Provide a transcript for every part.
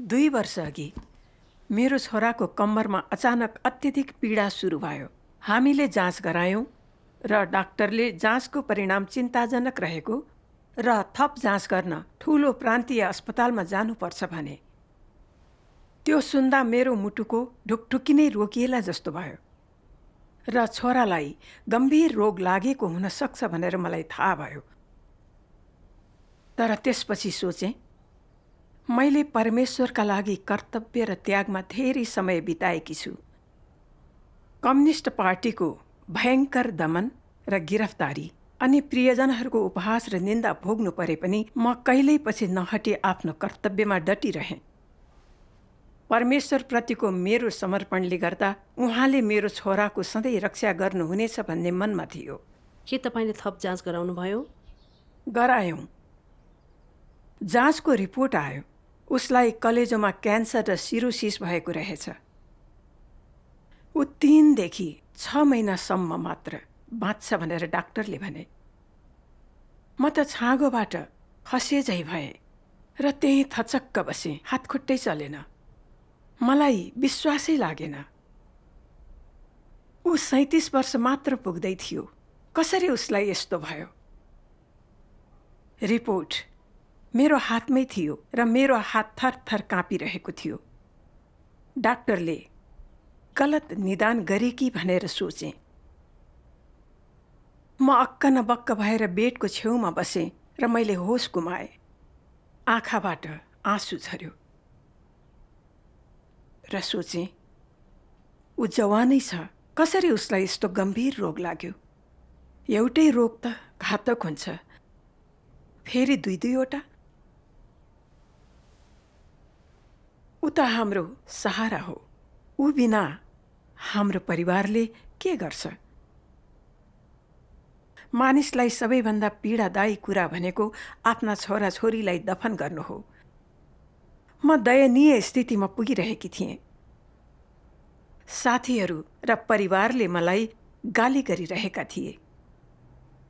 2 वर्ष अघि मेरो छोराको कम्मरमा अचानक अत्यधिक पीडा सुरु भयो। हामीले जाँच गरायौं र डाक्टरले जाँचको परिणाम चिन्ताजनक रहेको र थप जाँच गर्न ठूलो प्रान्तीय अस्पतालमा जानुपर्छ भने। त्यो सुन्दा मेरो मुटुको ढुकढुकी नै रोकिएला जस्तो भयो र छोरालाई गम्भीर रोग लागेको हुन सक्छ भनेर मलाई थाहा भयो। तर त्यसपछि सोचेँ, मैले परमेश्वरका लागि कर्तव्य र त्यागमा धेरै समय बिताएकी छु। कम्युनिस्ट पार्टीको भयंकर दमन र गिरफ्तारी अनि प्रियजनहरूको उपहास र निन्दा भोग्नु परे पनि म कहिल्यै पछि नहटी आफ्नो कर्तव्यमा डटिरहेँ। परमेश्वरप्रतिको मेरो समर्पणले गर्दा उहाँले मेरो छोराको सधैँ रक्षा गर्नुहुनेछ भन्ने मनमा थियो। के तपाईले थप जाँच गराउनु भयो? गरायौं। जाँचको रिपोर्ट आयो। उसलाई कलेजोमा क्यान्सर र सिरोसिस भएको रहेछ। ऊ 3 देखि 6 महिनासम्म मात्र बाँच्छ भनेर डाक्टरले भने। म त छाँगोबाट खसेझै भएँ र त्यही थचक्क बसेँ। हातखुट्टै चलेन। मलाई विश्वासै लागेन। ऊ 37 वर्ष मात्र पुग्दै थियो। कसरी उसलाई यस्तो भयो? रिपोर्ट मेरो हातमै थियो र मेरो हात थरथर काँपिरहेको थियो। डाक्टरले गलत निदान गरेकी भनेर सोचेँ। म अक्क न बक्क भएर बेडको छेउमा बसेँ र मैले होस गुमाएँ। आँखाबाट आँसु झर्यो र सोचेँ, ऊ जवानै छ, कसरी उसलाई यस्तो गम्भीर रोग लाग्यो? एउटै रोग त घातक हुन्छ, फेरि 2-2वटा। ऊ त हाम्रो सहारा हो। ऊ बिना हाम्रो परिवारले के गर्छ? मानिसलाई सबैभन्दा पीडादायी कुरा भनेको आफ्ना छोराछोरीलाई दफन गर्नु हो। म दयनीय स्थितिमा पुगिरहेकी थिएँ। साथीहरू र परिवारले मलाई गाली गरिरहेका थिए।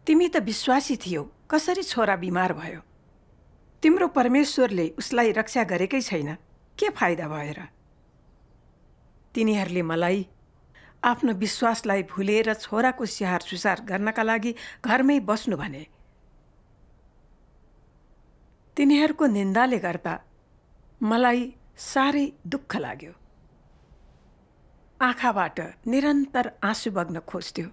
तिमी त विश्वासी थियौ, कसरी छोरा बिमार भयो? तिम्रो परमेश्वरले उसलाई रक्षा गरेकै छैन, के फाइदा भएर? तिनीहरूले मलाई आफ्नो विश्वासलाई भुलेर छोराको स्याहार सुसार गर्नका लागि घरमै बस्नु भने। तिनीहरूको निन्दाले गर्दा मलाई साह्रै दुःख लाग्यो। आँखाबाट निरन्तर आँसु बग्न खोज्थ्यो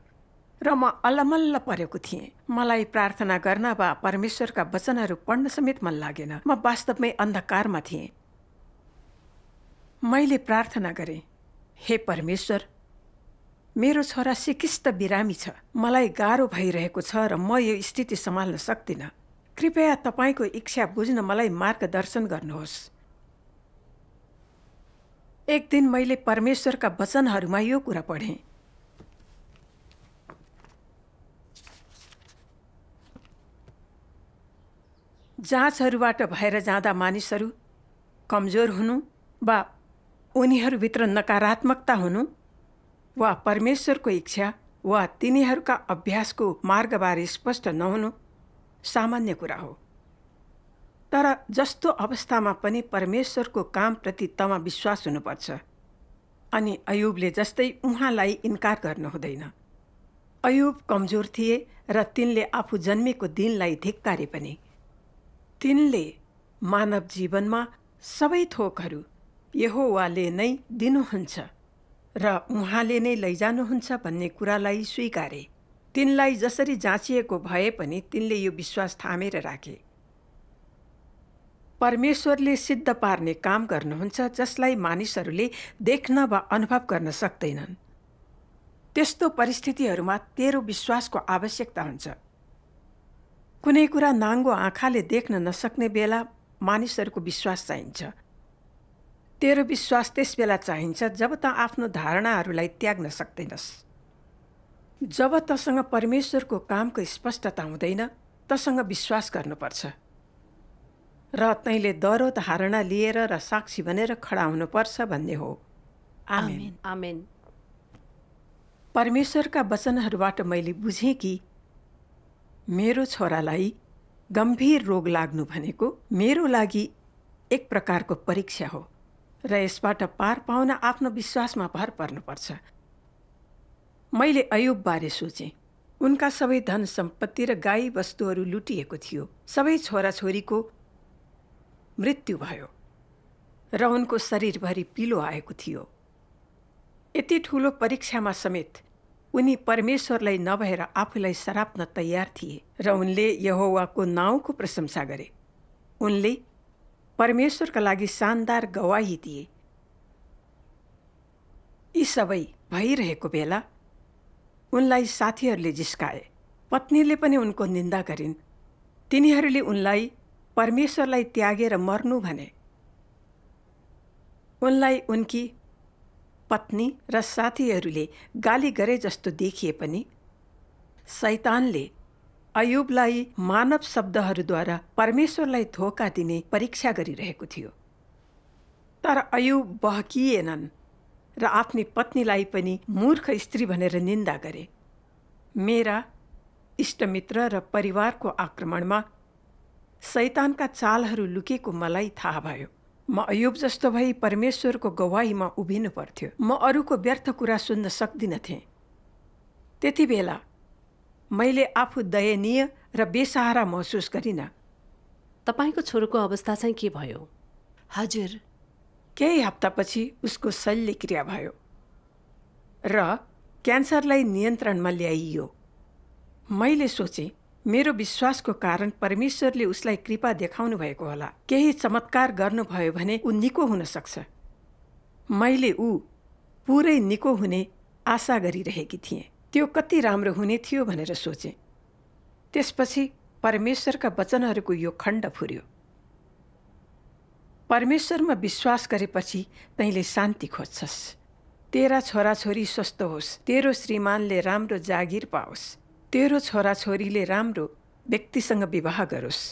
र म अलमल्ल परेको थिएँ। मलाई प्रार्थना गर्न वा परमेश्वरका वचनहरू पढ्न समेत मन लागेन। म वास्तवमै अन्धकारमा थिएँ। मैले प्रार्थना गरेँ, हे परमेश्वर, मेरो छोरा सिकिस्त बिरामी छ। मलाई गाह्रो भइरहेको छ र म यो स्थिति सम्हाल्न सक्दिनँ। कृपया तपाईको इच्छा बुझ्न मलाई मार्गदर्शन गर्नुहोस्। एक दिन मैले परमेश्वरका वचनहरूमा यो कुरा पढेँ, जाँचहरूबाट भएर जाँदा मानिसहरू कमजोर हुनु वा उनीहरूभित्र नकारात्मकता हुनु वा परमेश्वरको इच्छा वा तिनीहरूका अभ्यासको मार्गबारे स्पष्ट नहुनु सामान्य कुरा हो। तर जस्तो अवस्थामा पनि परमेश्वरको कामप्रति तमा विश्वास हुनुपर्छ। अनि अयुबले जस्तै उहाँलाई इन्कार गर्नु हुँदैन। अयुब कमजोर थिए र तिनले आफू जन्मेको दिनलाई धिक्कारे पनि। तिनले मानव जीवनमा सबै थोकहरू यहोवाले नै दिनुहुन्छ र उहाँले नै लैजानुहुन्छ भन्ने कुरालाई स्वीकारे। तिनलाई जसरी जाँचिएको भए पनि तिनले यो विश्वास थामेर राखे, परमेश्वरले सिद्ध पार्ने काम गर्नुहुन्छ जसलाई मानिसहरूले देख्न वा अनुभव गर्न सक्दैनन्। त्यस्तो परिस्थितिहरूमा तेरो विश्वासको आवश्यकता हुन्छ। कुनै कुरा नाङ्गो आँखाले देख्न नसक्ने बेला मानिसहरूको विश्वास चाहिन्छ। तेरो विश्वास त्यस बेला चाहिन्छ जब त आफ्नो धारणाहरूलाई त्याग्न सक्दैनस्। जब तसँग परमेश्वरको कामको स्पष्टता हुँदैन, तसँग विश्वास गर्नुपर्छ र तैँले दरो धारणा लिएर र साक्षी बनेर खडा हुनुपर्छ भन्ने हो। आमेन। आमेन। परमेश्वरका वचनहरूबाट मैले बुझेँ कि मेरो छोरालाई गम्भीर रोग लाग्नु भनेको मेरो लागि एक प्रकारको परीक्षा हो। र यसबाट पार पाउन आफ्नो विश्वासमा भर पर्नुपर्छ। मैले अयुबबारे सोचेँ। उनका सबै धन सम्पत्ति र गाई वस्तुहरू लुटिएको थियो। सबै छोराछोरीको मृत्यु भयो र उनको शरीरभरि पिलो आएको थियो। यति ठुलो परीक्षामा समेत उनी परमेश्वरलाई नभएर आफूलाई सराप्न तयार थिए र उनले यहोवाको नाउँको प्रशंसा गरे। उनले परमेश्वरका लागि शानदार गवाही दिए। यी सबै भइरहेको बेला उनलाई साथीहरूले जिस्काए। पत्नीले पनि उनको निन्दा गरिन्। तिनीहरूले उनलाई परमेश्वरलाई त्यागेर मर्नु भने। उनलाई उनकी पत्नी र साथीहरूले गाली गरे जस्तो देखिए पनि शैतानले अयुबलाई मानव शब्दहरूद्वारा परमेश्वरलाई धोका दिने परीक्षा गरिरहेको थियो। तर अयुब बहकिएनन् र आफ्नी पत्नीलाई पनि मूर्ख स्त्री भनेर निन्दा गरे। मेरा इष्टमित्र र परिवारको आक्रमणमा शैतानका चालहरू लुकेको मलाई थाहा भयो। म अयुब जस्तो भई परमेश्वरको गवाहीमा उभिनु पर्थ्यो। म अरूको व्यर्थ कुरा सुन्न सक्दिनथेँ। त्यति बेला मैले आफू दयनीय र बेसहारा महसुस गरिनँ। तपाईँको छोरोको अवस्था चाहिँ के भयो? हजुर, केही हप्तापछि उसको शल्यक्रिया भयो र क्यान्सरलाई नियन्त्रणमा ल्याइयो। मैले सोचेँ मेरो विश्वासको कारण परमेश्वरले उसलाई कृपा देखाउनु भएको होला। केही चमत्कार गर्नुभयो भने ऊ निको हुन सक्छ। मैले ऊ पुरै निको हुने आशा गरिरहेकी थिएँ। त्यो कति राम्रो हुने थियो भनेर सोचेँ। त्यसपछि परमेश्वरका वचनहरूको यो खण्ड फुर्यो। परमेश्वरमा विश्वास गरेपछि तैँले शान्ति खोज्छस्। तेरा छोराछोरी स्वस्थ होस्, तेरो श्रीमानले राम्रो जागिर पाओस्, तेरो छोराछोरीले राम्रो व्यक्तिसँग विवाह गरोस्,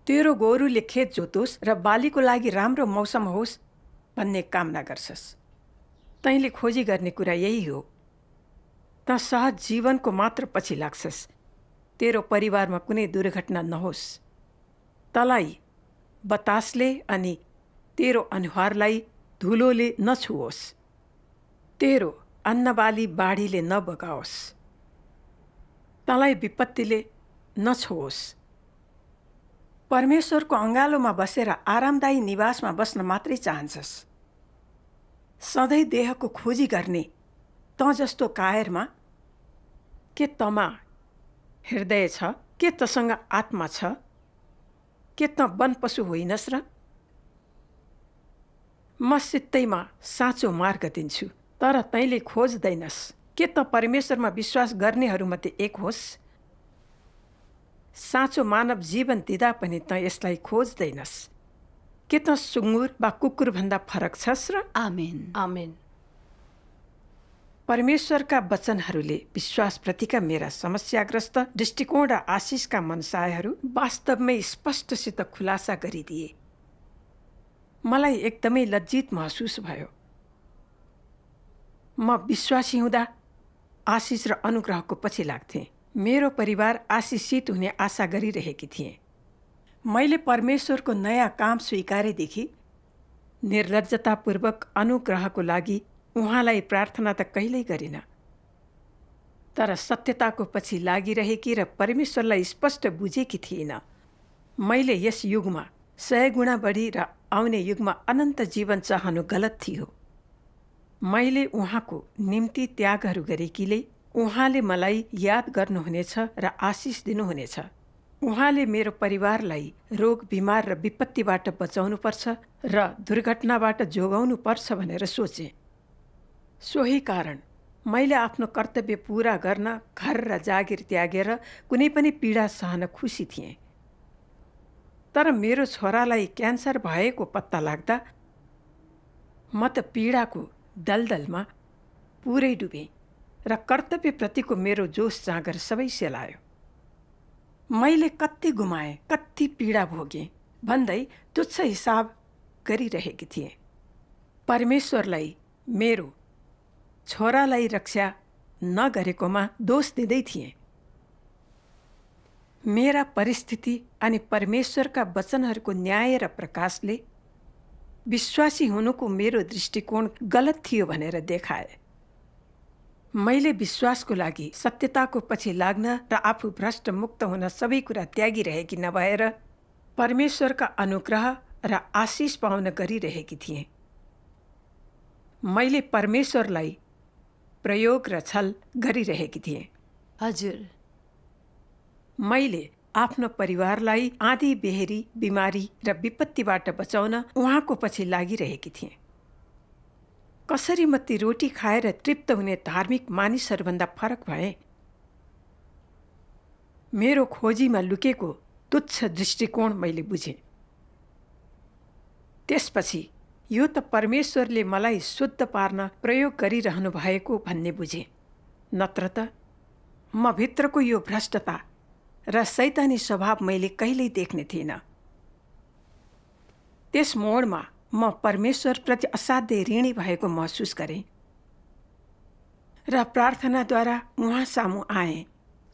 तेरो गोरुले खेत जोतोस् र बालीको लागि राम्रो मौसम होस् भन्ने कामना गर्छस्। तैँले खोजी गर्ने कुरा यही हो। त सहज जीवनको मात्र पछि लाग्छस्। तेरो परिवारमा कुनै दुर्घटना नहोस्। तलाई बतासले अनि तेरो अनुहारलाई धुलोले नछुओस्। तेरो अन्नबाली बाढीले नबगाओस्। तँलाई विपत्तिले नछोओस्। परमेश्वरको अँगालोमा बसेर आरामदायी निवासमा बस्न मात्रै चाहन्छस्। सधैँ देहको खोजी गर्ने तँ जस्तो कायरमा के तँमा हृदय छ? के तँसँग आत्मा छ? के तँ वन पशु होइनस् र? म सित्तैमा साँचो मार्ग दिन्छु, तर तैँले खोज्दैनस्। के तँ परमेश्वरमा विश्वास गर्नेहरूमध्ये एक होस्? साँचो मानव जीवन दिँदा पनि तँ यसलाई खोज्दैनस्। के तँ सुँगुर वा कुकुरभन्दा फरक छस् र? आमेन। आमेन। परमेश्वरका वचनहरूले विश्वासप्रतिका मेरा समस्याग्रस्त दृष्टिकोण र आशिषका मनसायहरू वास्तवमै स्पष्टसित खुलासा गरिदिए। मलाई एकदमै लज्जित महसुस भयो। म विश्वासी हुँदा आशिष र अनुग्रहको पछि लाग्थेँ। मेरो परिवार आशिषित हुने आशा गरिरहेकी थिएँ। मैले परमेश्वरको नयाँ काम स्वीकारेदेखि निर्लज्जतापूर्वक अनुग्रहको लागि उहाँलाई प्रार्थना त कहिल्यै गरिनँ। तर सत्यताको पछि लागिरहेकी र परमेश्वरलाई स्पष्ट बुझेकी थिइनँ। मैले यस युगमा 100 गुणा बढी र आउने युगमा अनन्त जीवन चाहनु गलत थियो। मैले उहाँको निम्ति त्यागहरू गरेकीले उहाँले मलाई याद गर्नुहुनेछ र आशिष दिनुहुनेछ। उहाँले मेरो परिवारलाई रोग बिमार र विपत्तिबाट बचाउनुपर्छ र दुर्घटनाबाट जोगाउनु पर्छ भनेर सोचेँ। सोही कारण मैले आफ्नो कर्तव्य पूरा गर्न घर र जागिर त्यागेर कुनै पनि पीडा सहन खुसी थिएँ। तर मेरो छोरालाई क्यान्सर भएको पत्ता लाग्दा म त पीडाको दलदलमा पुरै डुबेँ र कर्तव्यप्रतिको मेरो जोस जाँगर सबै सेलायो। मैले कति गुमाएँ, कति पीडा भोगेँ भन्दै तुच्छ हिसाब गरिरहेकी थिएँ। परमेश्वरलाई मेरो छोरालाई रक्षा नगरेकोमा दोष दिँदै थिएँ। मेरा परिस्थिति अनि परमेश्वरका वचनहरूको न्याय र प्रकाशले विश्वासी हुनुको मेरो दृष्टिकोण गलत थियो भनेर देखाए। मैले विश्वासको लागि सत्यताको पछि लाग्न र आफू भ्रष्ट मुक्त हुन सबै कुरा त्यागिरहेकी नभएर परमेश्वरका अनुग्रह र आशिष पाउन गरिरहेकी थिएँ। मैले परमेश्वरलाई प्रयोग र छल गरिरहेकी थिएँ। हजुर, मैले आफ्नो परिवारलाई आँधी बेहेरी बिमारी र विपत्तिबाट बचाउन उहाँको पछि लागिरहेकी थिएँ। कसरी म ती रोटी खाएर तृप्त हुने धार्मिक मानिसहरूभन्दा फरक भएँ? मेरो खोजीमा लुकेको तुच्छ दृष्टिकोण मैले बुझेँ। त्यसपछि यो त परमेश्वरले मलाई शुद्ध पार्न प्रयोग गरिरहनु भएको भन्ने बुझेँ। नत्र त म भित्रको यो भ्रष्टता र शैतानी स्वभाव मैले कहिल्यै देख्ने थिइनँ। त्यस मोडमा म परमेश्वरप्रति असाध्यै ऋणी भएको महसुस गरेँ र प्रार्थनाद्वारा उहाँ सामु आएँ।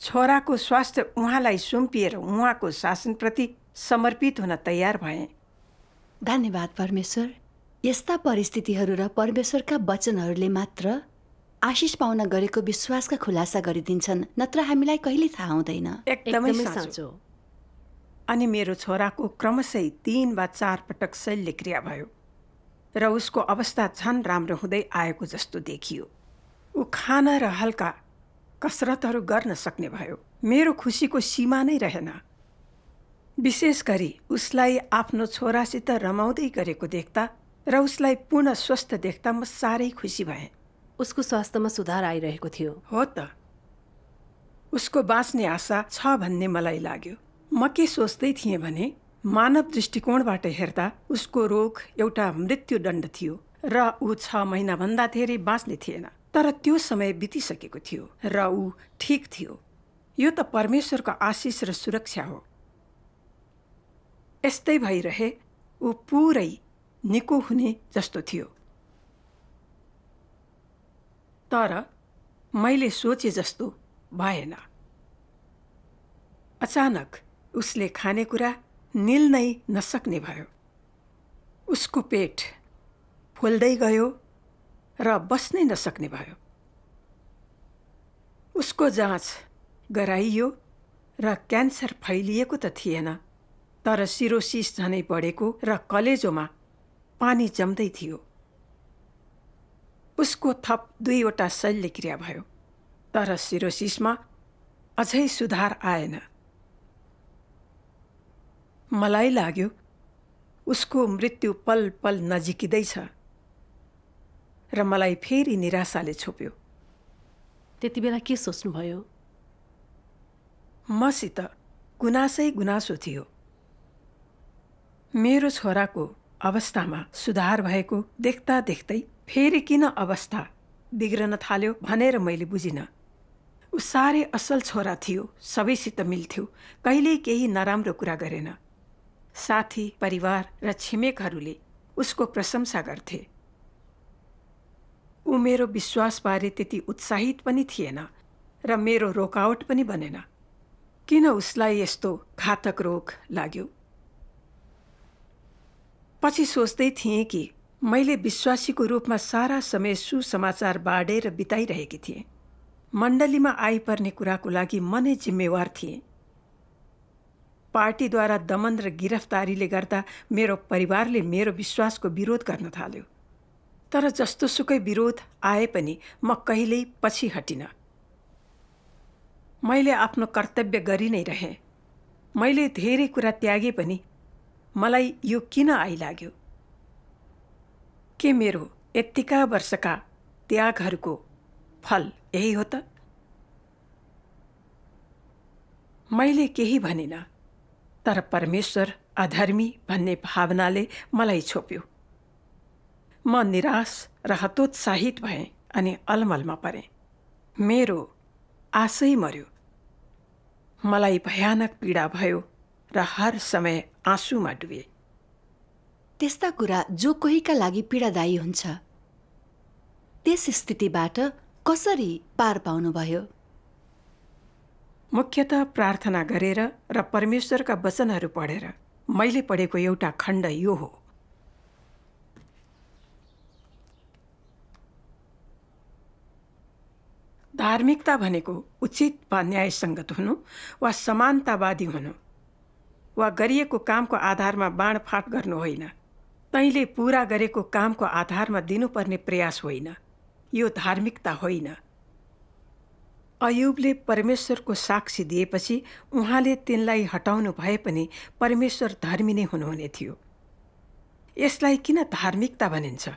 छोराको स्वास्थ्य उहाँलाई सुम्पिएर उहाँको शासनप्रति समर्पित हुन तयार भएँ। धन्यवाद परमेश्वर। यस्ता परिस्थितिहरू र परमेश्वरका वचनहरूले मात्र आशिष पाउन गरेको विश्वासका खुलासा गरिदिन्छन्, नत्र हामीलाई कहिले थाहा हुँदैन। एकदमै साँचो। अनि मेरो छोराको क्रमशः 3 वा 4 पटक शल्य क्रिया भयो र उसको अवस्था झन राम्रो हुँदै आएको जस्तो देखियो। ऊ खाना र हल्का कसरतहरू गर्न सक्ने भयो। मेरो खुसीको सीमा नै रहेन। विशेष गरी उसलाई आफ्नो छोरासित रमाउँदै गरेको देख्दा र उसलाई पूर्ण स्वस्थ देख्दा म साह्रै खुसी भएँ। उसको स्वास्थ्यमा सुधार आइरहेको थियो। हो त, उसको बाँच्ने आशा छ भन्ने मलाई लाग्यो। म के सोच्दै थिएँ भने मानव दृष्टिकोणबाट हेर्दा उसको रोग एउटा मृत्युदण्ड थियो र ऊ 6 महिनाभन्दा धेरै बाँच्ने थिएन। तर त्यो समय बितिसकेको थियो र ऊ ठिक थियो। यो त परमेश्वरको आशिष र सुरक्षा हो। यस्तै भइरहे ऊ पुरै निको हुने जस्तो थियो। तर मैले सोचे जस्तो भएन। अचानक उसले खानेकुरा निल्नै नसक्ने भयो। उसको पेट फुल्दै गयो र बस्नै नसक्ने भयो। उसको जाँच गराइयो र क्यान्सर फैलिएको त थिएन, तर सिरोसिस झनै बढेको र कलेजोमा पानी जम्दै थियो। उसको थप 2वटा शल्यक्रिया भयो, तर सिरोसिसमा अझै सुधार आएन। मलाई लाग्यो उसको मृत्यु पल पल नजिकिँदैछ र मलाई फेरि निराशाले छोप्यो। त्यति बेला के सोच्नुभयो? मसित गुनासै गुनासो थियो। मेरो छोराको अवस्थामा सुधार भएको देख्दा देख्दै फेरि किन अवस्था बिग्रन थाल्यो भनेर मैले बुझिनँ। ऊ साह्रै असल छोरा थियो, सबैसित मिल्थ्यो, कहिल्यै केही नराम्रो कुरा गरेन। साथी, परिवार र छिमेकहरूले उसको प्रशंसा गर्थे। ऊ मेरो विश्वासबारे त्यति उत्साहित पनि थिएन र मेरो रोकावट पनि बनेन। किन उसलाई यस्तो घातक रोग लाग्यो? पछि सोच्दै थिएँ कि मैले विश्वासीको रूपमा सारा समय सुसमाचार बाँडेर बिताइरहेकी थिएँ। मण्डलीमा आइपर्ने कुराको लागि म नै जिम्मेवार थिएँ। पार्टीद्वारा दमन र गिरफ्तारीले गर्दा मेरो परिवारले मेरो विश्वासको विरोध गर्न थाल्यो। तर जस्तोसुकै विरोध आए पनि म कहिल्यै पछि हटिनँ। मैले आफ्नो कर्तव्य गरि नै रहेँ। मैले धेरै कुरा त्यागे पनि मलाई यो किन आइलाग्यो? के मेरो यत्तिका वर्षका त्यागहरूको फल यही हो त? मैले केही भनिनँ, तर परमेश्वर अधर्मी भन्ने भावनाले मलाई छोप्यो। म निराश र हतोत्साहित भएँ अनि अलमलमा परेँ। मेरो आशै मर्यो। मलाई भयानक पीडा भयो र हर समय आँसुमा डुबे। त्यस्ता कुरा जो कोहीका लागि पीडादायी हुन्छ, त्यस स्थितिबाट कसरी पार पाउनुभयो? मुख्यतः प्रार्थना गरेर र परमेश्वरका वचनहरू पढेर। मैले पढेको एउटा खण्ड यो हो: धार्मिकता भनेको उचित वा न्यायसङ्गत हुनु वा समानतावादी हुनु वा गरिएको कामको आधारमा बाँडफाँट गर्नु होइन। तैँले पूरा गरेको कामको आधारमा दिनुपर्ने प्रयास होइन। यो धार्मिकता होइन। अयुबले परमेश्वरको साक्षी दिएपछि उहाँले तिनलाई हटाउनु भए पनि परमेश्वर धर्मी नै हुनुहुने थियो। यसलाई किन धार्मिकता भनिन्छ?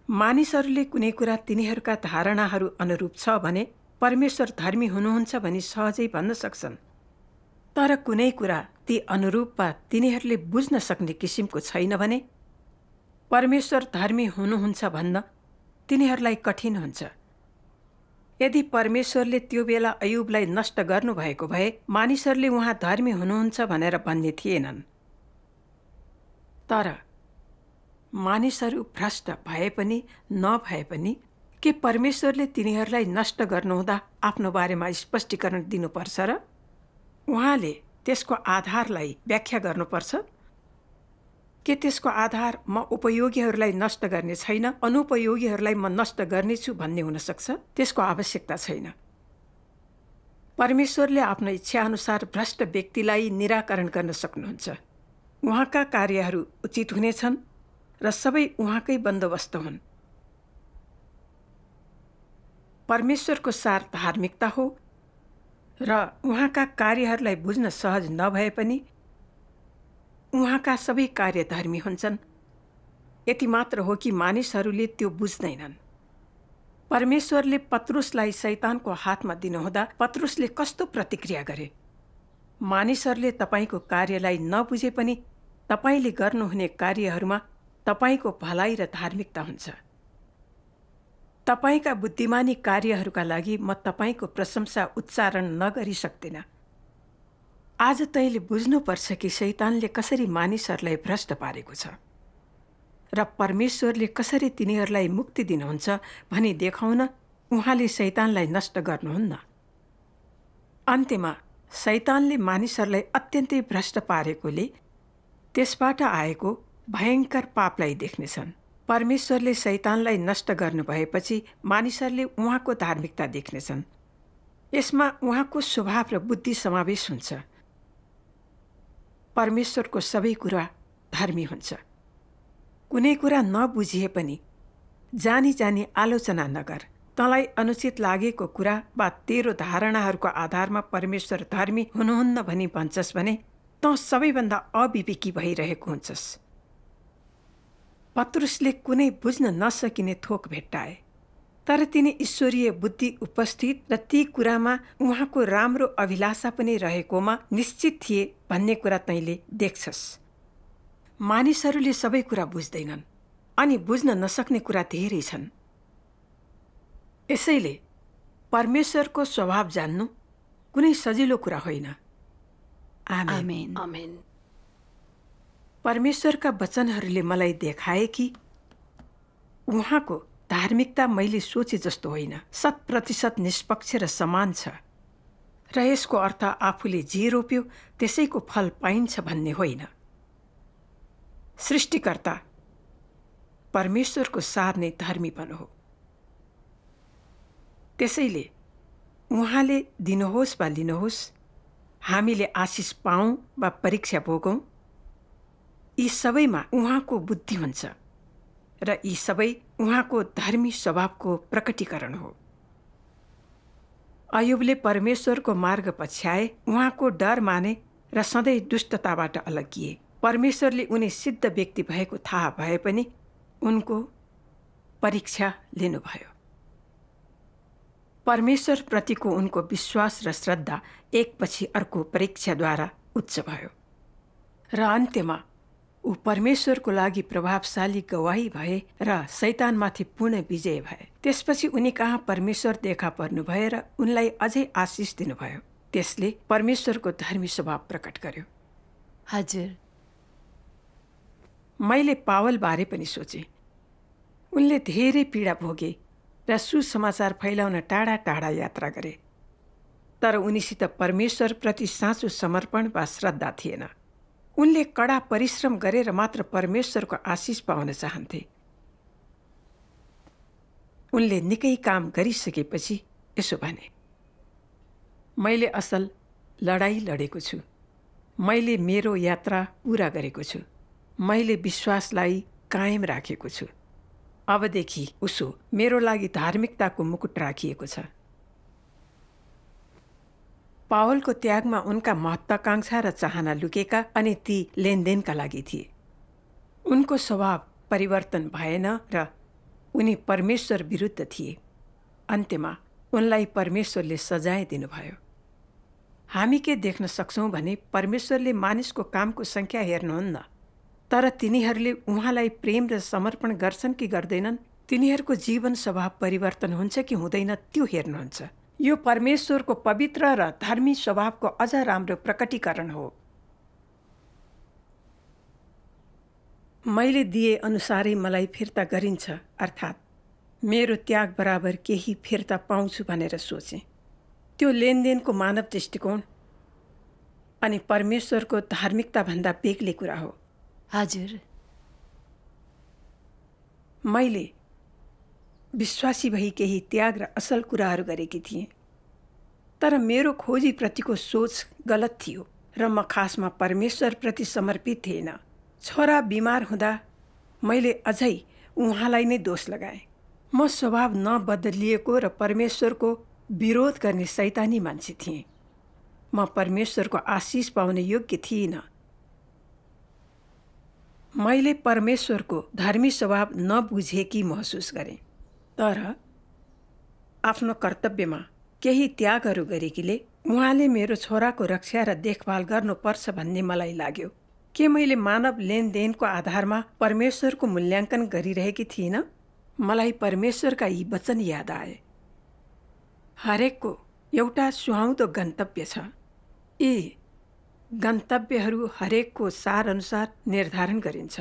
मानिसहरूले कुनै कुरा तिनीहरूका धारणाहरू अनुरूप छ भने परमेश्वर धर्मी हुनुहुन्छ भनी सहजै भन्न सक्छन्। तर कुनै कुरा ती अनुरूप वा तिनीहरूले बुझ्न सक्ने किसिमको छैन भने परमेश्वर धर्मी हुनुहुन्छ भन्न तिनीहरूलाई कठिन हुन्छ। यदि परमेश्वरले त्यो बेला अयुबलाई नष्ट गर्नुभएको भए मानिसहरूले उहाँ धर्मी हुनुहुन्छ भनेर भन्ने थिएनन्। तर मानिसहरू भ्रष्ट भए पनि नभए पनि के परमेश्वरले तिनीहरूलाई नष्ट गर्नुहुँदा आफ्नो बारेमा स्पष्टीकरण दिनुपर्छ र उहाँले त्यसको आधारलाई व्याख्या गर्नुपर्छ? के त्यसको आधार म उपयोगीहरूलाई नष्ट गर्ने छैन, अनुपयोगीहरूलाई म नष्ट गर्नेछु भन्ने हुन सक्छ? त्यसको आवश्यकता छैन। परमेश्वरले आफ्नो इच्छाअनुसार भ्रष्ट व्यक्तिलाई निराकरण गर्न सक्नुहुन्छ। उहाँका कार्यहरू उचित हुनेछन् र सबै उहाँकै बन्दोबस्त हुन्। परमेश्वरको सार धार्मिकता हो र उहाँका कार्यहरूलाई बुझ्न सहज नभए पनि उहाँका सबै कार्य धर्मी हुन्छन्। यति मात्र हो कि मानिसहरूले त्यो बुझ्दैनन्। परमेश्वरले पत्रुसलाई शैतानको हातमा दिनुहुँदा पत्रुसले कस्तो प्रतिक्रिया गरे? मानिसहरूले तपाईँको कार्यलाई नबुझे पनि तपाईँले गर्नुहुने कार्यहरूमा तपाईँको भलाइ र धार्मिकता हुन्छ। तपाईँका बुद्धिमानी कार्यहरूका लागि म तपाईँको प्रशंसा उच्चारण नगरी सक्दिनँ। आज तैँले बुझ्नुपर्छ कि शैतानले कसरी मानिसहरूलाई भ्रष्ट पारेको छ र परमेश्वरले कसरी तिनीहरूलाई मुक्ति दिनुहुन्छ भनी देखाउन उहाँले शैतानलाई नष्ट गर्नुहुन्न। अन्त्यमा शैतानले मानिसहरूलाई अत्यन्तै भ्रष्ट पारेकोले त्यसबाट आएको भयङ्कर पापलाई देख्नेछन्। परमेश्वरले शैतानलाई नष्ट गर्नुभएपछि मानिसहरूले उहाँको धार्मिकता देख्नेछन्। यसमा उहाँको स्वभाव र बुद्धि समावेश हुन्छ। परमेश्वरको सबै कुरा धर्मी हुन्छ। कुनै कुरा नबुझिए पनि जानी जानी आलोचना नगर। तँलाई अनुचित लागेको कुरा वा तेरो धारणाहरूको आधारमा परमेश्वर धर्मी हुनुहुन्न भनी भन्छस् भने तँ सबैभन्दा अविवेकी भइरहेको हुन्छस्। पत्रुसले कुनै बुझ्न नसकिने थोक भेट्टाए, तर तिनी ईश्वरीय बुद्धि उपस्थित र ती कुरामा उहाँको राम्रो अभिलाषा पनि रहेकोमा निश्चित थिए भन्ने कुरा तैँले देख्छस्। मानिसहरूले सबै कुरा बुझ्दैनन् अनि बुझ्न नसक्ने कुरा धेरै छन्। यसैले परमेश्वरको स्वभाव जान्नु कुनै सजिलो कुरा होइन। आमेन। आमेन। परमेश्वरका वचनहरूले मलाई देखाए कि उहाँको धार्मिकता मैले सोचे जस्तो होइन, 100% निष्पक्ष र समान छ र यसको अर्थ आफूले जे रोप्यो त्यसैको फल पाइन्छ भन्ने होइन। सृष्टिकर्ता परमेश्वरको सार नै धर्मीपन हो। त्यसैले उहाँले दिनुहोस् वा लिनुहोस्, हामीले आशिष पाऊँ वा परीक्षा भोगौँ, यी सबैमा उहाँको बुद्धि हुन्छ र यी सबै उहाँको धर्मी स्वभावको प्रकटीकरण हो। अयुबले परमेश्वरको मार्ग पछ्याए, उहाँको डर माने र सधैँ दुष्टताबाट अलगिए। परमेश्वरले उनी सिद्ध व्यक्ति भएको थाहा भए पनि उनको परीक्षा लिनुभयो। परमेश्वरप्रतिको उनको विश्वास र श्रद्धा एकपछि अर्को परीक्षाद्वारा उच्च भयो र अन्त्यमा ऊ परमेश्वरको लागि प्रभावशाली गवाही भए र शैतानमाथि पूर्ण विजय भए। त्यसपछि उनी कहाँ परमेश्वर देखा पर्नुभयो र उनलाई अझै आशिष दिनुभयो। त्यसले परमेश्वरको धर्मी स्वभाव प्रकट गर्यो। हजुर, मैले पावल बारे पनि सोचे। उनले धेरै पीडा भोगे र सुसमाचार फैलाउन टाढा टाढा यात्रा गरे, तर उनीसित परमेश्वरप्रति साँचो समर्पण वा श्रद्धा थिएन। उनले कडा परिश्रम गरेर मात्र परमेश्वरको आशिष पाउन चाहन्थे। उनले निकै काम गरिसकेपछि यसो भने, मैले असल लडाई लडेको छु, मैले मेरो यात्रा पूरा गरेको छु, मैले विश्वासलाई कायम राखेको छु। अबदेखि उसो मेरो लागि धार्मिकताको मुकुट राखिएको छ। पावलको त्यागमा उनका महत्वाकांक्षा र चाहना लुकेका अनि ती लेनदेनका लागि थिए। उनको स्वभाव परिवर्तन भएन र उनी परमेश्वर विरुद्ध थिए। अन्त्यमा उनलाई परमेश्वरले सजाय दिनुभयो। हामी के देख्न सक्छौँ भने परमेश्वरले मानिसको कामको सङ्ख्या हेर्नुहुन्न, तर तिनीहरूले उहाँलाई प्रेम र समर्पण गर्छन् कि गर्दैनन्, तिनीहरूको जीवन स्वभाव परिवर्तन हुन्छ कि हुँदैन त्यो हेर्नुहुन्छ। यो परमेश्वरको पवित्र र धर्मी स्वभावको अझ राम्रो प्रकटीकरण हो। मैले दिए अनुसारै मलाई फिर्ता गरिन्छ, अर्थात् मेरो त्याग बराबर केही फिर्ता पाउँछु भनेर सोचेँ। त्यो लेनदेनको मानव दृष्टिकोण अनि परमेश्वरको धार्मिकताभन्दा बेग्लै कुरा हो। हजुर, मैले विश्वासी भई केही त्याग र असल कुराहरू गरेकी थिएँ, तर मेरो खोजीप्रतिको सोच गलत थियो र म खासमा परमेश्वरप्रति समर्पित थिएन। छोरा बिमार हुँदा मैले अझै उहाँलाई नै दोष लगाएँ। म स्वभाव नबदलिएको र परमेश्वरको विरोध गर्ने शैतानी मान्छे थिएँ। म परमेश्वरको आशिष पाउने योग्य थिइनँ। मैले परमेश्वरको धर्मी स्वभाव नबुझेकी महसुस गरेँ, तर आफ्नो कर्तव्यमा केही त्यागहरू गरेकीले उहाँले मेरो छोराको रक्षा र देखभाल गर्नुपर्छ भन्ने मलाई लाग्यो। के मैले मानव लेनदेनको आधारमा परमेश्वरको मूल्याङ्कन गरिरहेकी थिइनँ? मलाई परमेश्वरका यी वचन याद आए। हरेकको एउटा सुहाउँदो गन्तव्य छ। यी गन्तव्यहरू हरेकको सार अनुसार निर्धारण गरिन्छ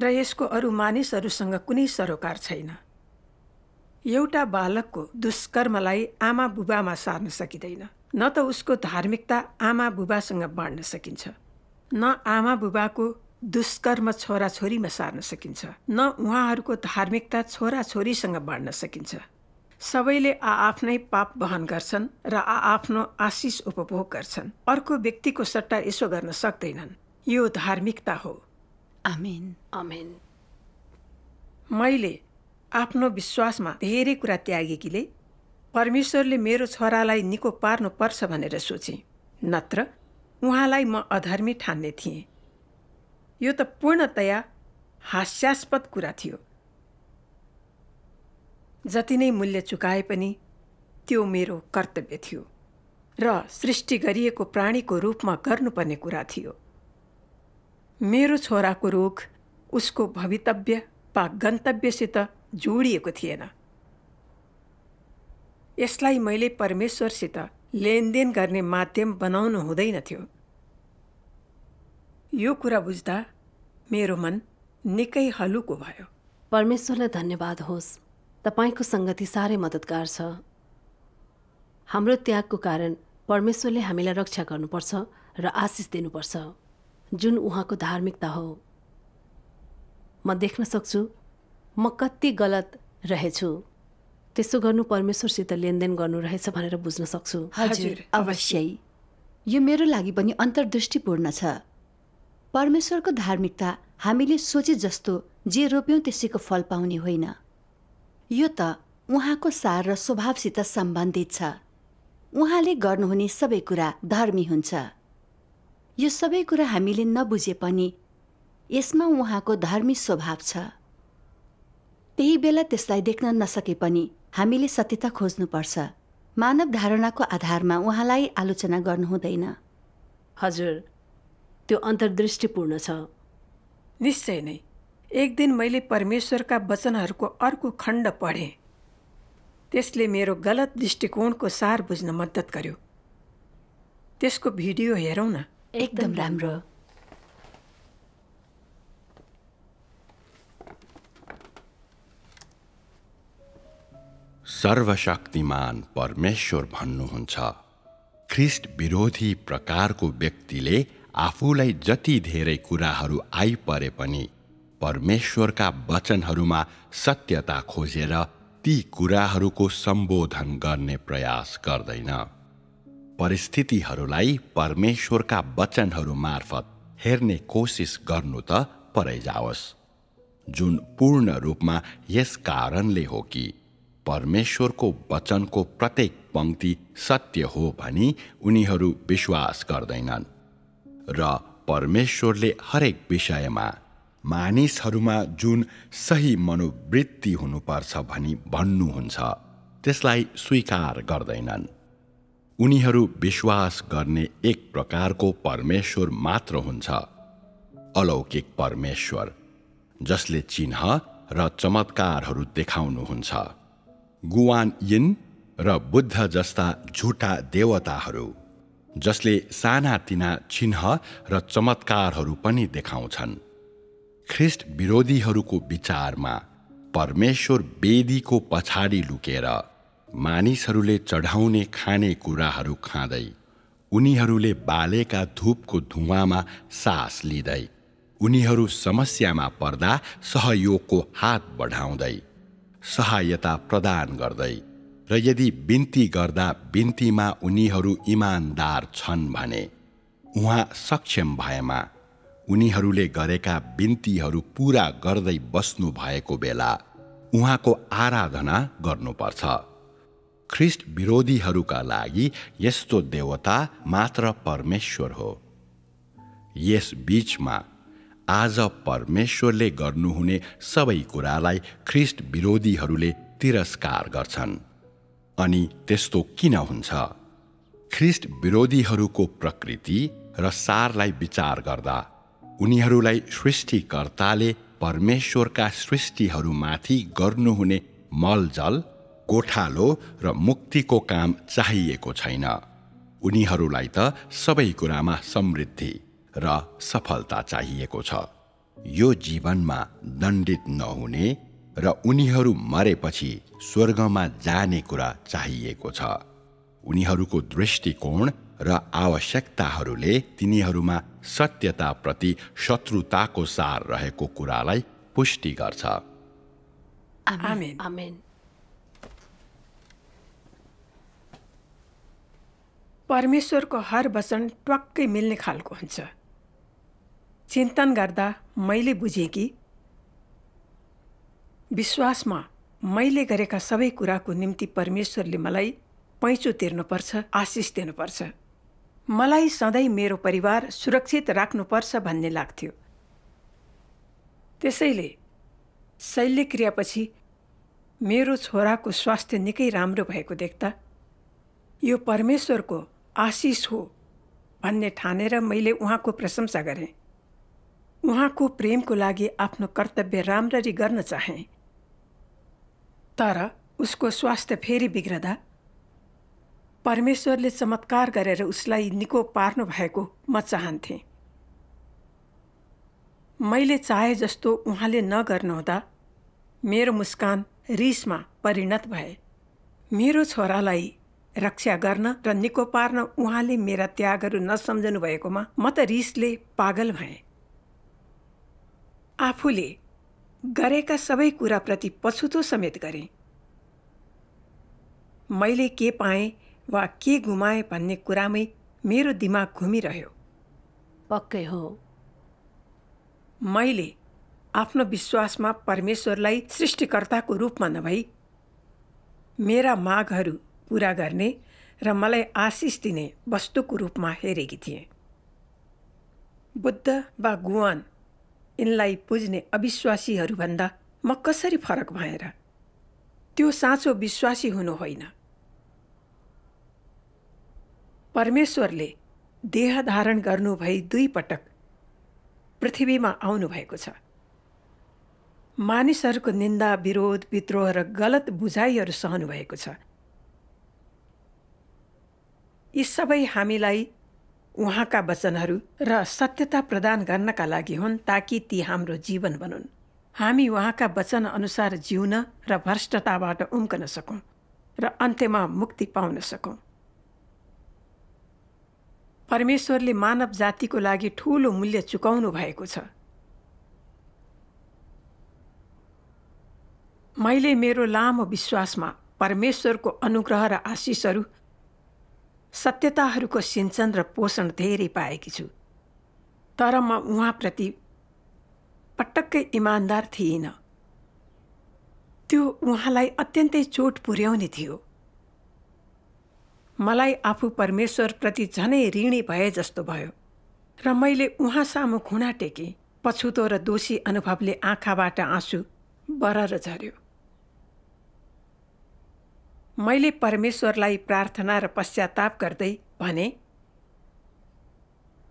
र यसको अरू मानिसहरूसँग कुनै सरोकार छैन। एउटा बालकको दुष्कर्मलाई आमा बुबामा सार्न सकिँदैन, न त उसको धार्मिकता आमा बुबासँग बाँड्न सकिन्छ, न आमा बुबाको दुष्कर्म छोराछोरीमा सार्न सकिन्छ, न उहाँहरूको धार्मिकता छोराछोरीसँग बाँड्न सकिन्छ। सबैले आआफ्नै पाप वहन गर्छन् र आआफ्नो आशिष उपभोग गर्छन्। अर्को व्यक्तिको सट्टा यसो गर्न सक्दैनन्। यो धार्मिकता हो। आमेन। आमेन। मैले आफ्नो विश्वासमा धेरै कुरा त्यागेकीले परमेश्वरले मेरो छोरालाई निको पार्नुपर्छ भनेर सोचेँ, नत्र उहाँलाई म अधर्मी ठान्ने थिएँ। यो त पूर्णतया हास्यास्पद कुरा थियो। जति नै मूल्य चुकाए पनि त्यो मेरो कर्तव्य थियो र सृष्टि गरिएको प्राणीको रूपमा गर्नुपर्ने कुरा थियो। मेरो छोराको रोग उसको भवितव्य वा गन्तव्यसित जोडिएको थिएन। यसलाई मैले परमेश्वरसित लेनदेन गर्ने माध्यम बनाउनु हुँदैन थियो। यो कुरा बुझ्दा मेरो मन निकै हलुको भयो। परमेश्वरलाई धन्यवाद होस्। तपाईको संगति साह्रै मद्दतगार छ। हाम्रो त्यागको कारण परमेश्वरले हामीलाई रक्षा गर्नुपर्छ र आशिष दिनुपर्छ, जुन उहाँको धार्मिकता हो। म देख्न सक्छु म कति गलत रहेछु। त्यसो गर्नु परमेश्वरसित लेनदेन गर्नु रहेछ भनेर बुझ्न सक्छु। हजुर, अवश्यै। यो मेरो लागि पनि अन्तर्दृष्टिपूर्ण छ। परमेश्वरको धार्मिकता हामीले सोचे जस्तो जे रोप्यौं त्यसैको फल पाउने होइन। यो त उहाँको सार र स्वभावसित सम्बन्धित छ। उहाँले गर्नुहुने सबै कुरा धर्मी हुन्छ। यो सबै कुरा हामीले नबुझे पनि यसमा उहाँको धर्मी स्वभाव छ। त्यही बेला त्यसलाई देख्न नसके पनि हामीले सत्यता खोज्नुपर्छ। मानव धारणाको आधारमा उहाँलाई आलोचना गर्नु हुँदैन। हजुर, त्यो अन्तर्दृष्टिपूर्ण छ। निश्चय नै। एक दिन मैले परमेश्वरका वचनहरूको अर्को खण्ड पढेँ। त्यसले मेरो गलत दृष्टिकोणको सार बुझ्न मद्दत गर्यो। त्यसको भिडियो हेरौँ न। एकदम राम्रो। सर्वशक्तिमान परमेश्वर भन्नुहुन्छ, ख्रिस्ट विरोधी प्रकारको व्यक्तिले आफूलाई जति धेरै कुराहरू आइपरे पनि परमेश्वरका वचनहरूमा सत्यता खोजेर ती कुराहरूको सम्बोधन गर्ने प्रयास गर्दैन। परिस्थितिहरूलाई परमेश्वरका वचनहरू मार्फत हेर्ने कोसिस गर्नु त परै जाओस्, जुन पूर्ण रूपमा यस कारणले हो कि परमेश्वरको वचनको प्रत्येक पंक्ति सत्य हो भनी उनीहरू विश्वास गर्दैनन् र परमेश्वरले हरेक विषयमा मानिसहरूमा जुन सही मनोवृत्ति हुनुपर्छ भनी भन्नुहुन्छ त्यसलाई स्वीकार गर्दैनन्। उनीहरू विश्वास गर्ने एक प्रकारको परमेश्वर मात्र हुन्छ, अलौकिक परमेश्वर, जसले चिन्ह र चमत्कारहरू देखाउनुहुन्छ। गुआन यिन र बुद्ध जस्ता झुटा देवताहरू जसले सानातिना चिन्ह र चमत्कारहरू पनि देखाउँछन्। ख्रिस्ट विरोधीहरूको विचारमा परमेश्वर वेदीको पछाडि लुकेर मानिसहरूले चढाउने खाने कुराहरू खाँदै, उनीहरूले बालेका धूपको धुवाँमा सास लिँदै, उनीहरू समस्यामा पर्दा सहयोगको हात बढाउँदै, सहायता प्रदान गर्दै र यदि बिन्ती गर्दा बिन्तीमा उनीहरू इमानदार छन् भने उहाँ सक्षम भएमा उनीहरूले गरेका बिन्तीहरू पूरा गर्दै बस्नु भएको बेला उहाँको आराधना गर्नुपर्छ। ख्रिस्ट विरोधीहरूका लागि यस्तो देवता मात्र परमेश्वर हो। यस बीचमा आज परमेश्वरले गर्नुहुने सबै कुरालाई ख्रिस्ट विरोधीहरूले तिरस्कार गर्छन्। अनि त्यस्तो किन हुन्छ? ख्रिस्ट विरोधीहरूको प्रकृति र सारलाई विचार गर्दा उनीहरूलाई सृष्टिकर्ताले परमेश्वरका सृष्टिहरूमाथि गर्नुहुने मलजल, गोठालो र मुक्तिको काम चाहिएको छैन। उनीहरूलाई त सबै कुरामा समृद्धि र सफलता चाहिएको छ। यो जीवनमा दण्डित नहुने र उनीहरू मरेपछि स्वर्गमा जाने कुरा चाहिएको छ। उनीहरूको दृष्टिकोण र आवश्यकताहरूले तिनीहरूमा सत्यताप्रति शत्रुताको सार रहेको कुरालाई पुष्टि गर्छ। आमेन। आमेन। परमेश्वरको हर वचन ट्वाक्कै मिल्ने खालको हुन्छ। चिन्तन गर्दा मैले बुझेँ कि विश्वासमा मैले गरेका सबै कुराको निम्ति परमेश्वरले मलाई पैँचो तिर्नुपर्छ, आशिष दिनुपर्छ। मलाई सधैँ मेरो परिवार सुरक्षित राख्नुपर्छ भन्ने लाग्थ्यो। त्यसैले शल्यक्रियापछि मेरो छोराको स्वास्थ्य निकै राम्रो भएको देख्दा यो परमेश्वरको आशिष हो भन्ने ठानेर मैले उहाँको प्रशंसा गरेँ। उहाँको प्रेमको लागि आफ्नो कर्तव्य राम्ररी गर्न चाहेँ। तर उसको स्वास्थ्य फेरि बिग्रदा परमेश्वरले चमत्कार गरेर उसलाई निको पार्नु भएको म चाहन्थेँ। मैले चाहे जस्तो उहाँले नगर्नुहुँदा मेरो मुस्कान रिसमा परिणत भए। मेरो छोरालाई रक्षा गर्न र निको पार्न उहाँले मेरा त्यागहरू नसम्झनु भएकोमा म त रिसले पागल भएँ। आफूले गरेका सबै कुराप्रति पछुतो समेत गरेँ। मैले के पाएँ वा के गुमाएँ भन्ने कुरामै मेरो दिमाग घुमिरह्यो। पक्कै हो। मैले आफ्नो विश्वासमा परमेश्वरलाई सृष्टिकर्ताको रूपमा नभई मेरा मागहरू पूरा गर्ने र मलाई आशिष दिने वस्तुको रूपमा हेरेकी थिएँ। बुद्ध वा गुआन यिनलाई पुज्ने अविश्वासीहरूभन्दा म कसरी फरक भएर? त्यो साँचो विश्वासी हुनु होइन। परमेश्वरले देह धारण गर्नु भई 2 पटक पृथ्वीमा आउनुभएको छ। मानिसहरूको निन्दा, विरोध, विद्रोह र गलत बुझाइहरू सहनु भएको छ। यी सबै हामीलाई उहाँका वचनहरू र सत्यता प्रदान गर्नका लागि हुन्, ताकि ती हाम्रो जीवन बनुन्। हामी उहाँका वचन अनुसार जिउन र भ्रष्टताबाट उम्कन सकौँ र अन्त्यमा मुक्ति पाउन सकौँ। परमेश्वरले मानव जातिको लागि ठूलो मूल्य चुकाउनु भएको छ। मैले मेरो लामो विश्वासमा परमेश्वरको अनुग्रह र आशिषहरू, सत्यताहरूको सिञ्चन र पोषण धेरै पाएकी छु। तर म उहाँप्रति पटक्कै इमान्दार थिइनँ। त्यो उहाँलाई अत्यन्तै चोट पुर्याउने थियो। मलाई आफू परमेश्वरप्रति झनै ऋणी भए जस्तो भयो र मैले उहाँ सामु खुना टेकेँ। पछुतो र दोषी अनुभवले आँखाबाट आँसु बरर झर्यो। मैले परमेश्वरलाई प्रार्थना र पश्चाताप गर्दै भने,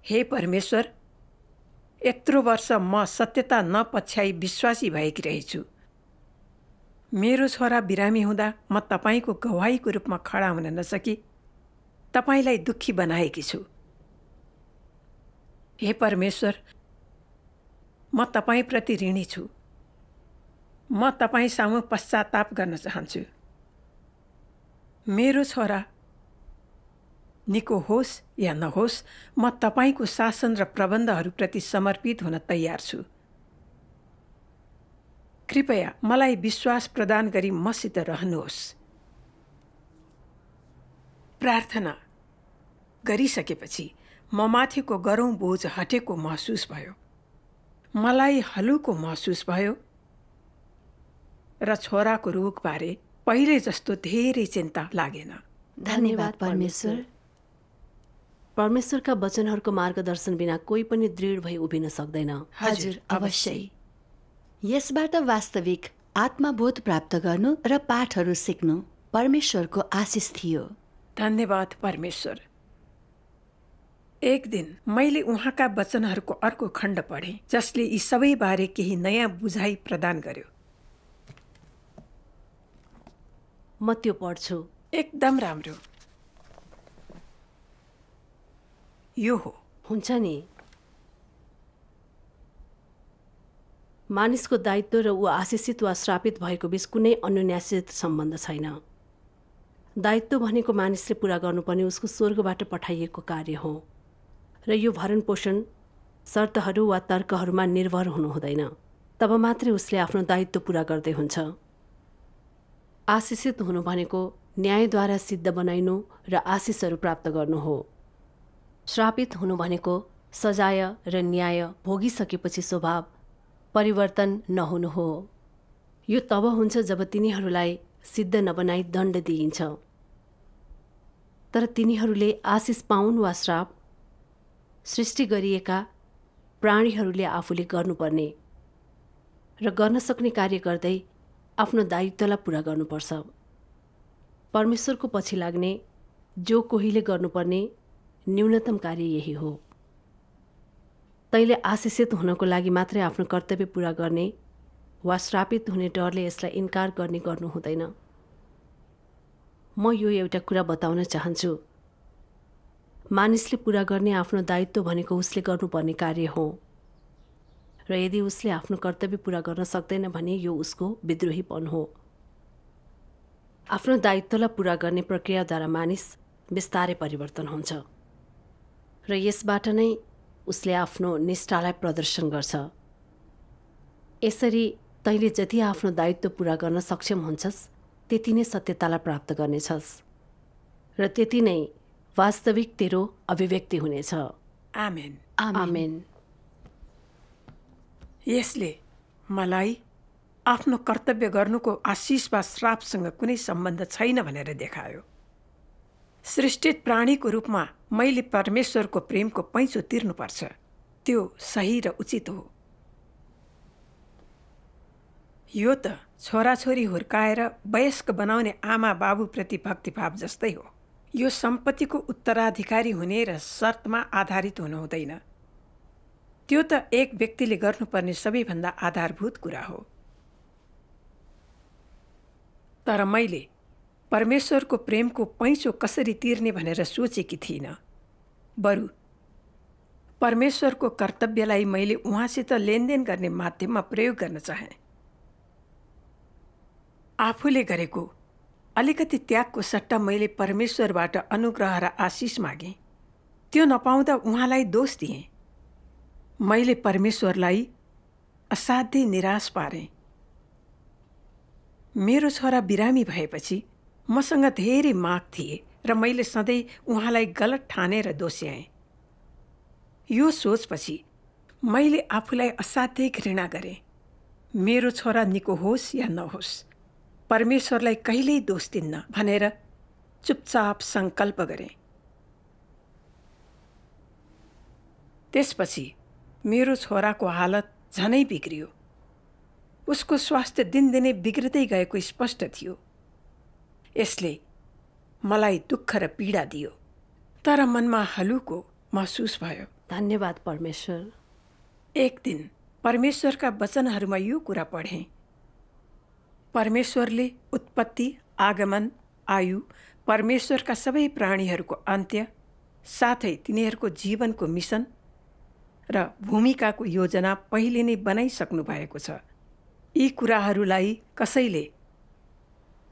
हे परमेश्वर, यत्रो वर्ष म सत्यता नपछ्याई विश्वासी भएकी रहेछु। मेरो छोरा बिरामी हुँदा म तपाईँको गवाहीको रूपमा खडा हुन नसकी तपाईँलाई दुःखी बनाएकी छु। हे परमेश्वर, म तपाईँप्रति ऋणी छु। म तपाईँ सामु पश्चाताप गर्न चाहन्छु। मेरो छोरा निको होस् या नहोस्, म तपाईँको शासन र प्रबन्धहरूप्रति समर्पित हुन तयार छु। कृपया मलाई विश्वास प्रदान गरी मसित रहनुहोस्। प्रार्थना गरिसकेपछि म माथिको गरौँ बोझ हटेको महसुस भयो। मलाई हलुको महसुस भयो र छोराको रोगबारे पहिले जस्तो धेरै चिन्ता लागेन। धन्यवाद परमेश्वर। परमेश्वरका वचनहरूको मार्गदर्शन बिना कोही पनि दृढ भई उभिन सक्दैन। हजुर, अवश्य। यसबाट वास्तविक आत्मबोध प्राप्त गर्नु र पाठहरू सिक्नु परमेश्वरको आशिष थियो। धन्यवाद परमेश्वर। एक दिन मैले उहाँका वचनहरूको अर्को खण्ड पढेँ जसले यी सबै बारे केही नयाँ बुझाइ प्रदान गर्यो। म त्यो पढ्छु। एकदम राम्रो। यो हो। हुन्छ नि। मानिसको दायित्व र ऊ आशिषित वा श्रापित भएको बीच कुनै अनुन्यासित सम्बन्ध छैन। दायित्व भनेको मानिसले पूरा गर्नुपर्ने उसको स्वर्गबाट पठाइएको कार्य हो र यो भरण पोषण शर्तहरू वा तर्कहरूमा निर्भर हुनु हुँदैन। तब मात्रै उसले आफ्नो दायित्व पूरा गर्दै हुन्छ। आशिषित हुनु भनेको न्यायद्वारा सिद्ध बनाइनु र आशिषहरू प्राप्त गर्नु हो। श्रापित हुनु भनेको सजाय र न्याय भोगिसकेपछि स्वभाव परिवर्तन नहुनु हो। यो तब हुन्छ जब तिनीहरूलाई सिद्ध नबनाई दण्ड दिइन्छ। तर तिनीहरूले आशिष पाउन् वा श्राप सृष्टि गरिएका प्राणीहरूले आफूले गर्नुपर्ने र गर्न सक्ने कार्य गर्दै आफ्नो दायित्वलाई पूरा गर्नुपर्छ। परमेश्वरको पछि लाग्ने जो कोहीले गर्नुपर्ने न्यूनतम कार्य यही हो। तैँले आशिषित हुनको लागि मात्रै आफ्नो कर्तव्य पूरा गर्ने वा श्रापित हुने डरले यसलाई इन्कार गर्ने गर्नु हुँदैन। म यो एउटा कुरा बताउन चाहन्छु। मानिसले पूरा गर्ने आफ्नो दायित्व भनेको उसले गर्नुपर्ने कार्य हो र यदि उसले आफ्नो कर्तव्य पूरा गर्न सक्दैन भने यो उसको विद्रोहीपन हो। आफ्नो दायित्वलाई पूरा गर्ने प्रक्रियाद्वारा मानिस बिस्तारै परिवर्तन हुन्छ र यसबाट नै उसले आफ्नो निष्ठालाई प्रदर्शन गर्छ। यसरी तैँले जति आफ्नो दायित्व पूरा गर्न सक्षम हुन्छस् त्यति नै सत्यतालाई प्राप्त गर्नेछस् र त्यति नै वास्तविक तेरो अभिव्यक्ति हुनेछ। आमेन। आमेन। यसले मलाई आफ्नो कर्तव्य गर्नुको आशिष वा श्रापसँग कुनै सम्बन्ध छैन भनेर देखायो। सृष्टित प्राणीको रूपमा मैले परमेश्वरको प्रेमको पैँचो तिर्नुपर्छ। त्यो सही र उचित हो। यो त छोराछोरी हुर्काएर वयस्क बनाउने आमा बाबुप्रति भक्तिभाव जस्तै हो। यो सम्पत्तिको उत्तराधिकारी हुने र शर्तमा आधारित हुनु हुँदैन। त्यो त एक व्यक्तिले गर्नुपर्ने सबैभन्दा आधारभूत कुरा हो। तर मैले परमेश्वरको प्रेमको पैँचो कसरी तिर्ने भनेर सोचेकी थिइनँ। बरु परमेश्वरको कर्तव्यलाई मैले उहाँसित लेनदेन गर्ने माध्यममा प्रयोग गर्न चाहेँ। आफूले गरेको अलिकति त्यागको सट्टा मैले परमेश्वरबाट अनुग्रह र आशिष मागेँ। त्यो नपाउँदा उहाँलाई दोष दिएँ। मैले परमेश्वरलाई असाध्यै निराश पारेँ। मेरो छोरा बिरामी भएपछि मसँग धेरै माग थिए र मैले सधैँ उहाँलाई गलत ठानेर दोस्याएँ। यो सोचपछि मैले आफूलाई असाध्यै घृणा गरेँ। मेरो छोरा निको होस् या नहोस्, परमेश्वरलाई कहिल्यै दोष दिन्न भनेर चुपचाप सङ्कल्प गरेँ। त्यसपछि मेरो छोराको हालत झनै बिग्रियो। उसको स्वास्थ्य दिनदिनै बिग्रिँदै गएको स्पष्ट थियो। यसले मलाई दुःख र पीडा दियो, तर मनमा हलुको महसुस भयो। धन्यवाद परमेश्वर। एक दिन परमेश्वरका वचनहरूमा यो कुरा पढेँ। परमेश्वरले उत्पत्ति, आगमन, आयु, परमेश्वरका सबै प्राणीहरूको अन्त्य, साथै तिनीहरूको जीवनको मिसन र भूमिकाको योजना पहिले नै बनाइसक्नु भएको छ। यी कुराहरूलाई कसैले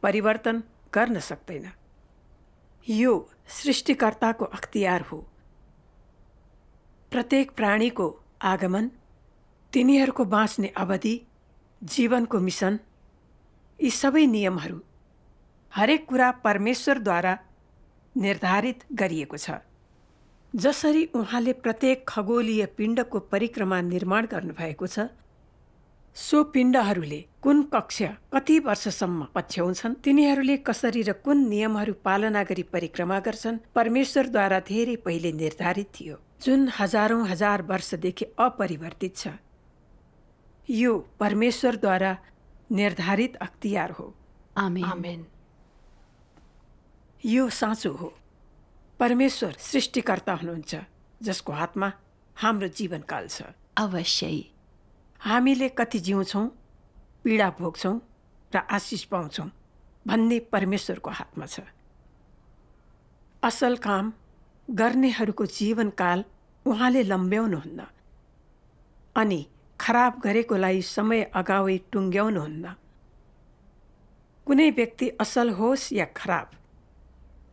परिवर्तन गर्न सक्दैन। यो सृष्टिकर्ताको अख्तियार हो। प्रत्येक प्राणीको आगमन, तिनीहरूको बाँच्ने अवधि, जीवनको मिसन, यी सबै नियमहरू, हरेक कुरा परमेश्वरद्वारा निर्धारित गरिएको छ। जसरी उहाँले प्रत्येक खगोलीय पिण्डको परिक्रमा निर्माण गर्नुभएको छ, सो पिण्डहरूले कुन कक्ष कति वर्षसम्म पछ्याउँछन्, तिनीहरूले कसरी र कुन नियमहरू पालना गरी परिक्रमा गर्छन्, परमेश्वरद्वारा धेरै पहिले निर्धारित थियो, जुन हजारौं हजार वर्षदेखि अपरिवर्तित छ। यो परमेश्वरद्वारा निर्धारित अख्तियार हो। आमेन। आमेन। यो साँचो हो। परमेश्वर सृष्टिकर्ता हुनुहुन्छ, जसको हातमा हाम्रो जीवनकाल छ। अवश्यै। हामीले कति जिउँछौँ, पीडा भोग्छौँ र आशिष पाउँछौँ भन्ने परमेश्वरको हातमा छ। असल काम गर्नेहरूको जीवनकाल उहाँले लम्ब्याउनुहुन्न अनि खराब गरेकोलाई समय अगावै टुङ्ग्याउनुहुन्न। कुनै व्यक्ति असल होस् या खराब,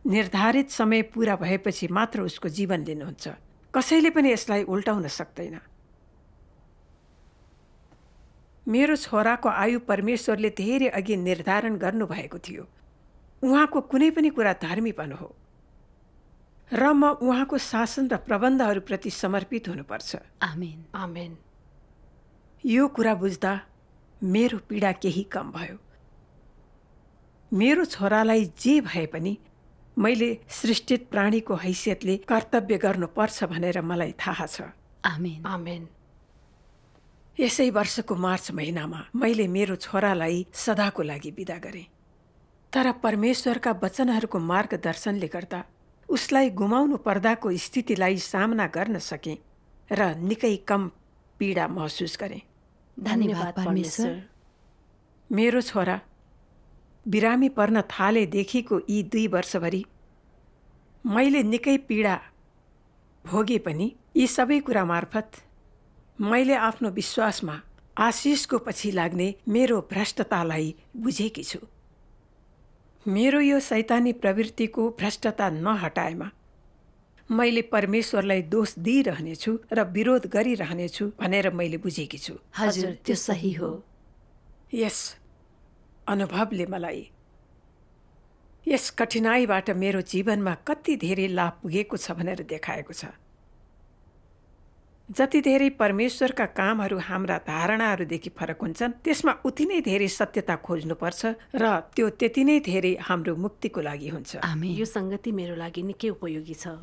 निर्धारित समय पूरा भएपछि मात्र उसको जीवन लिनुहुन्छ। कसैले पनि यसलाई उल्टाउन सक्दैन। मेरो छोराको आयु परमेश्वरले धेरै अघि निर्धारण गर्नुभएको थियो। उहाँको कुनै पनि कुरा धार्मीपन हो र म उहाँको शासन र प्रबन्धहरूप्रति समर्पित हुनुपर्छ। आमेन। आमेन। यो कुरा बुझ्दा मेरो पीडा केही कम भयो। मेरो छोरालाई जे भए पनि मैले सृष्टित प्राणीको हैसियतले कर्तव्य गर्नुपर्छ भनेर मलाई थाहा छ। आमेन। आमेन। यसै वर्षको मार्च महिनामा मैले मेरो छोरालाई सदाको लागि बिदा गरेँ। तर परमेश्वरका वचनहरूको मार्गदर्शनले गर्दा उसलाई गुमाउनु पर्दाको स्थितिलाई सामना गर्न सकेँ र निकै कम पीडा महसुस गरेँ। धन्यवाद परमेश्वर। मेरो छोरा बिरामी पर्न थालेदेखिको यी 2 वर्षभरि मैले निकै पीडा भोगे पनि यी सबै कुरा मार्फत मैले आफ्नो विश्वासमा आशिषको पछि लाग्ने मेरो भ्रष्टतालाई बुझेकी छु। मेरो यो शैतानी प्रवृत्तिको भ्रष्टता नहटाएमा मैले परमेश्वरलाई दोष दिइरहनेछु र विरोध गरिरहनेछु भनेर मैले बुझेकी छु। हजुर, त्यो सही हो। यस अनुभवले मलाई यस कठिनाईबाट मेरो जीवनमा कति धेरै लाभ पुगेको छ भनेर देखाएको छ। जति धेरै परमेश्वरका कामहरू हाम्रा धारणाहरूदेखि फरक हुन्छन्, त्यसमा उति नै धेरै सत्यता खोज्नुपर्छ र त्यो त्यति नै धेरै हाम्रो मुक्तिको लागि हुन्छ। आमेन। यो संगति मेरो लागि निकै उपयोगी छ।